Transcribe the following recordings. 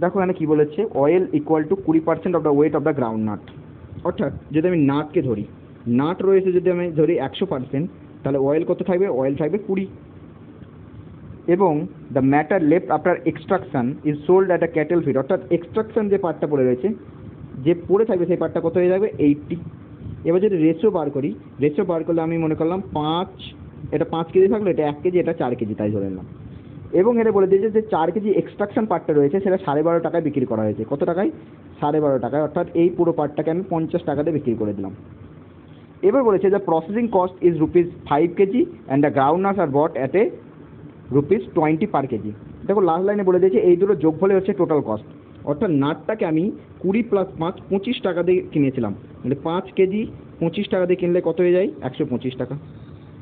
দেখো এখানে কি বলেছে, oil equal to 20% of the weight of the ground nut. অর্থাৎ যদি আমি নাটকে ধরি, নাট রয়েছে যদি আমি ধরি 100%, তাহলে অয়েল কত থাকবে, অয়েল থাকবে 20। এবং the matter left after extraction is sold at a cattle feed, অর্থাৎ এক্সট্রাকশন যে পার্টটা পড়ে রয়েছে, যে পড়ে থাকবে সেই পার্টটা কত হয়ে যাবে, 80। এবার যদি রেশিও বার করি, রেশিও বার করলে আমি মনে করলাম 5, এটা 5 কেজি থাকলো, এটা 1 কেজি, এটা 4 কেজি, তাই ধরে নিলাম। এবং এটা বলে দিয়েছে যে 4 কেজি এক্সট্রাকশন পার্টটা রয়েছে সেটা 12.5 টাকায় বিক্রি করা হয়েছে। কত টাকায়, 12.5 টাকায়। অর্থাৎ এই পুরো পার্টটাকে আমি 50 টাকাতে বিক্রি করে দিলাম। এবার বলেছে যে processing cost is ₹5 KG and the groundnuts are bought at a ₹20 per KG. দেখো লাস্ট লাইনে বলে দিয়েছে এই দুটো যোগফলে হচ্ছে টোটাল কস্ট। অর্থাৎ নাটটাকে আমি 20 + 5 25 টাকা দিয়ে কিনেছিলাম, মানে 5 কেজি 25 টাকা দিয়ে কিনলে কত হয়ে যায়, 125 টাকা।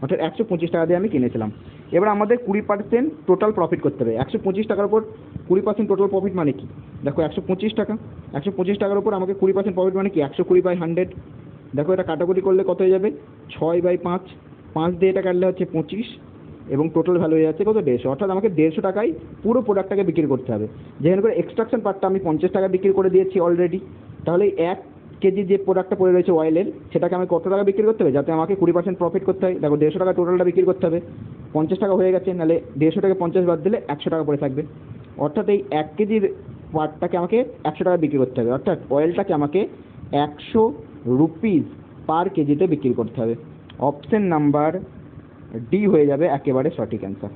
অর্থাৎ 125 টাকা দিয়ে আমি কিনেছিলাম। এবার আমাদের 20% টোটাল প্রফিট করতে হবে। 125 টাকার উপর 20% টোটাল প্রফিট মানে কি, দেখো 125 টাকা, 125 টাকার উপর আমাকে 20% প্রফিট মানে কি, 120/100। দেখো এটা কাটাকুটি করলে কত হয়ে যাবে, 6/5, 5 দিয়ে এটা কাটলে হচ্ছে 25, এবং টোটাল ভ্যালু হয়ে যাচ্ছে কত, 150। অর্থাৎ আমাকে 150 টাকায় পুরো প্রোডাক্টটাকে বিক্রি করতে হবে। যেখানে করে এক্সট্রাকশন পার্টটা আমি 50 টাকা বিক্রি করে দিয়েছি অলরেডি, তাহলে 1 কেজি যে প্রোডাক্টটা পড়ে রয়েছে অয়েলের, সেটাকে আমি কত টাকা বিক্রি করতে হবে, যাতে আমাকে 20% প্রফিট করতে হয়। দেখো 150 টাকা টোটালটা বিক্রি করতে হবে, 50 টাকা হয়ে গেছে, নাহলে 150 টাকা 50 বাদ দিলে 100 টাকা পড়ে থাকবে। অর্থাৎ এই 1 কেজির পার্টটাকে আমাকে 100 টাকা বিক্রি করতে হবে, অর্থাৎ অয়েলটাকে আমাকে 100 রুপিস পার কেজিতে বিক্রি করতে হবে। অপশন নাম্বার ডি হয়ে যাবে একেবারে সঠিক অ্যান্সার।